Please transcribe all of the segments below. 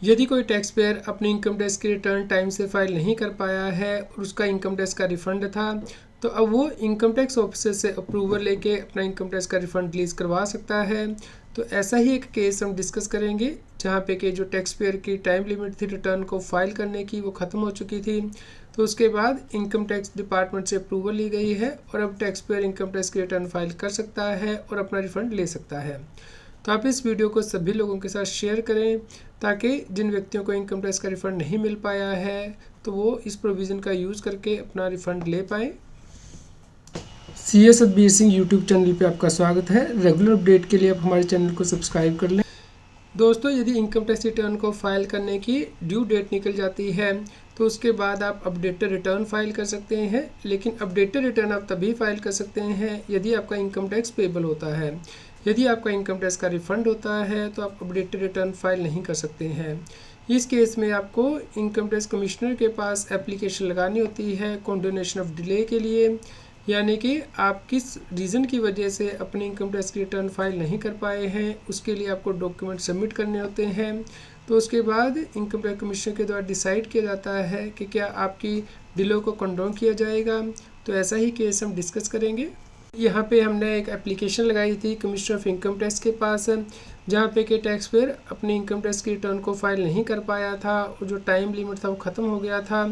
यदि कोई tax payer अपनी इनकम टैक्स की रिटर्न टाइम से फाइल नहीं कर पाया है और उसका इनकम टैक्स का रिफ़ंड था, तो अब वो इनकम टैक्स ऑफिसर से अप्रूवल लेके अपना इनकम टैक्स का रिफ़ंड रिलीज़ करवा सकता है। तो ऐसा ही एक केस हम डिस्कस करेंगे जहाँ पे कि जो टैक्स पेयर की टाइम लिमिट थी रिटर्न को फाइल करने की, वो ख़त्म हो चुकी थी। तो उसके बाद इनकम टैक्स डिपार्टमेंट से अप्रूवल ली गई है और अब टैक्स पेयर इनकम टैक्स की रिटर्न फाइल कर सकता है और अपना रिफ़ंड ले सकता है। तो आप इस वीडियो को सभी लोगों के साथ शेयर करें ताकि जिन व्यक्तियों को इनकम टैक्स का रिफ़ंड नहीं मिल पाया है तो वो इस प्रोविज़न का यूज़ करके अपना रिफ़ंड ले पाएँ। CS Satbir Singh YouTube channel पे आपका स्वागत है। रेगुलर अपडेट के लिए आप हमारे चैनल को सब्सक्राइब कर लें। दोस्तों, यदि इनकम टैक्स रिटर्न को फाइल करने की ड्यू डेट निकल जाती है तो उसके बाद आप अपडेटेड रिटर्न फाइल कर सकते हैं, लेकिन अपडेटेड रिटर्न आप तभी फाइल कर सकते हैं यदि आपका इनकम टैक्स पेबल होता है। यदि आपका इनकम टैक्स का रिफ़ंड होता है तो आप अपडेटेड रिटर्न फाइल नहीं कर सकते हैं। इस केस में आपको इनकम टैक्स कमिश्नर के पास एप्लीकेशन लगानी होती है कंडोनेशन ऑफ डिले के लिए, यानी कि आप किस रीज़न की वजह से अपनी इनकम टैक्स की रिटर्न फाइल नहीं कर पाए हैं, उसके लिए आपको डॉक्यूमेंट सबमिट करने होते हैं। तो उसके बाद इनकम टैक्स कमिश्नर के द्वारा डिसाइड किया जाता है कि क्या आपकी डिले को कंडोन किया जाएगा। तो ऐसा ही केस हम डिस्कस करेंगे। यहाँ पे हमने एक एप्लीकेशन लगाई थी कमिश्नर ऑफ इनकम टैक्स के पास, जहाँ पे कि टैक्स पेयर अपनी इनकम टैक्स की रिटर्न को फाइल नहीं कर पाया था और जो टाइम लिमिट था वो ख़त्म हो गया था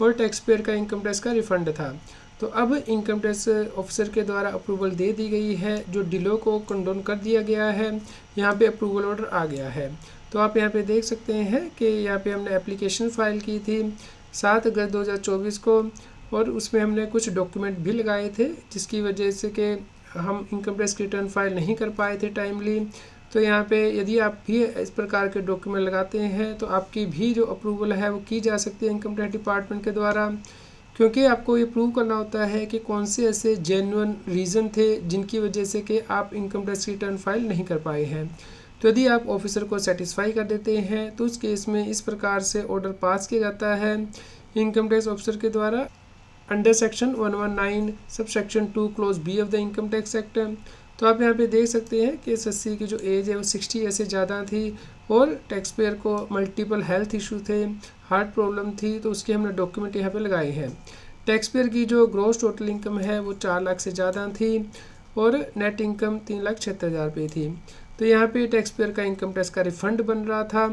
और टैक्स पेयर का इनकम टैक्स का रिफ़ंड था। तो अब इनकम टैक्स ऑफिसर के द्वारा अप्रूवल दे दी गई है, जो डिले को कंडोन कर दिया गया है। यहाँ पे अप्रूवल ऑर्डर आ गया है। तो आप यहाँ पे देख सकते हैं कि यहाँ पे हमने एप्लीकेशन फ़ाइल की थी 7 अगस्त 2024 को और उसमें हमने कुछ डॉक्यूमेंट भी लगाए थे जिसकी वजह से कि हम इनकम टैक्स की रिटर्न फाइल नहीं कर पाए थे टाइमली। तो यहाँ पे यदि आप भी इस प्रकार के डॉक्यूमेंट लगाते हैं तो आपकी भी जो अप्रूवल है वो की जा सकती है इनकम टैक्स डिपार्टमेंट के द्वारा, क्योंकि आपको ये प्रूव करना होता है कि कौन से ऐसे जेन्युइन रीज़न थे जिनकी वजह से कि आप इनकम टैक्स रिटर्न फाइल नहीं कर पाए हैं। तो यदि आप ऑफिसर को सेटिस्फाई कर देते हैं तो उस केस में इस प्रकार से ऑर्डर पास किया जाता है इनकम टैक्स ऑफिसर के द्वारा under section 119 sub section 2 clause B of the income tax act. तो आप यहाँ पे देख सकते हैं कि सस्सी की जो एज है वो 60 ईयर से ज़्यादा थी और टैक्स पेयर को मल्टीपल हेल्थ इशू थे, हार्ट प्रॉब्लम थी, तो उसके हमने डॉक्यूमेंट यहाँ पे लगाए हैं। टैक्स पेयर की जो ग्रॉस टोटल इनकम है वो 4 लाख से ज़्यादा थी और नेट इनकम 3,76,000 रुपये थी। तो यहाँ पे टैक्स पेयर का इनकम टैक्स का रिफ़ंड बन रहा था,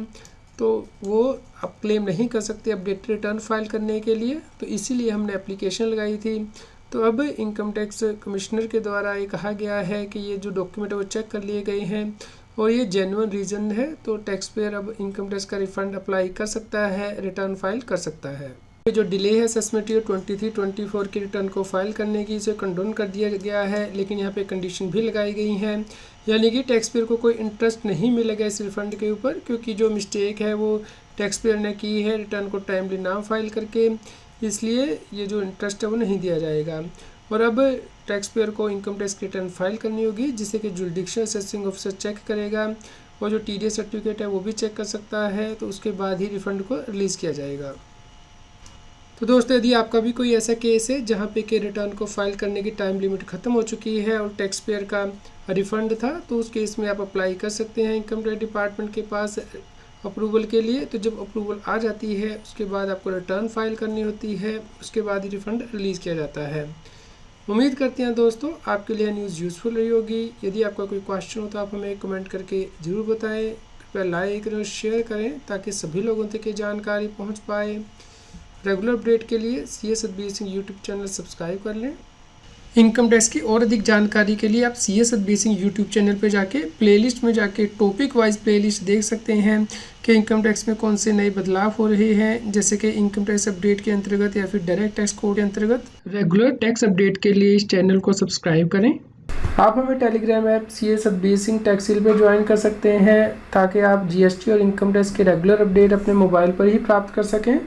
तो वो आप क्लेम नहीं कर सकते अपडेटेड रिटर्न फाइल करने के लिए, तो इसीलिए हमने एप्लीकेशन लगाई थी। तो अब इनकम टैक्स कमिश्नर के द्वारा ये कहा गया है कि ये जो डॉक्यूमेंट है वो चेक कर लिए गए हैं और ये जेन्युइन रीज़न है, तो टैक्स पेयर अब इनकम टैक्स का रिफ़ंड अप्लाई कर सकता है, रिटर्न फाइल कर सकता है। जो डिले है असेसमेंट ईयर 23-24 की रिटर्न को फाइल करने की, इसे कंडोन कर दिया गया है, लेकिन यहाँ पे कंडीशन भी लगाई गई हैं, यानी कि टैक्स पेयर को कोई इंटरेस्ट नहीं मिलेगा इस रिफ़ंड के ऊपर, क्योंकि जो मिस्टेक है वो टैक्स पेयर ने की है रिटर्न को टाइमली ना फाइल करके, इसलिए ये जो इंटरेस्ट है वो नहीं दिया जाएगा। और अब टैक्स पेयर को इनकम टैक्स की रिटर्न फाइल करनी होगी, जिससे कि जुडिशियल असेसिंग ऑफिसर चेक करेगा और जो TDS सर्टिफिकेट है वो भी चेक कर सकता है, तो उसके बाद ही रिफ़ंड को रिलीज़ किया जाएगा। तो दोस्तों, यदि आपका भी कोई ऐसा केस है जहाँ पे कि रिटर्न को फाइल करने की टाइम लिमिट ख़त्म हो चुकी है और टैक्स पेयर का रिफ़ंड था, तो उस केस में आप अप्लाई कर सकते हैं इनकम टैक्स डिपार्टमेंट के पास अप्रूवल के लिए। तो जब अप्रूवल आ जाती है उसके बाद आपको रिटर्न फाइल करनी होती है, उसके बाद ही रिफ़ंड रिलीज़ किया जाता है। उम्मीद करते हैं दोस्तों आपके लिए न्यूज़ यूज़फुल रही होगी। यदि आपका कोई क्वेश्चन हो तो आप हमें कमेंट करके ज़रूर बताएं। कृपया लाइक करें और शेयर करें ताकि सभी लोगों तक ये जानकारी पहुँच पाए। रेगुलर अपडेट के लिए CS Satbir Singh YouTube channel subscribe कर लें। इनकम टैक्स की और अधिक जानकारी के लिए आप CS Satbir Singh YouTube channel पर जाके प्लेलिस्ट में जाके टॉपिक वाइज प्लेलिस्ट देख सकते हैं कि इनकम टैक्स में कौन से नए बदलाव हो रहे हैं, जैसे कि इनकम टैक्स अपडेट के अंतर्गत या फिर डायरेक्ट टैक्स कोड के अंतर्गत। रेगुलर टैक्स अपडेट के लिए इस चैनल को सब्सक्राइब करें। आप हमें Telegram app CS Satbir Singh टैक्सिल पर ज्वाइन कर सकते हैं ताकि आप GST और इनकम टैक्स के रेगुलर अपडेट अपने मोबाइल पर ही प्राप्त कर सकें।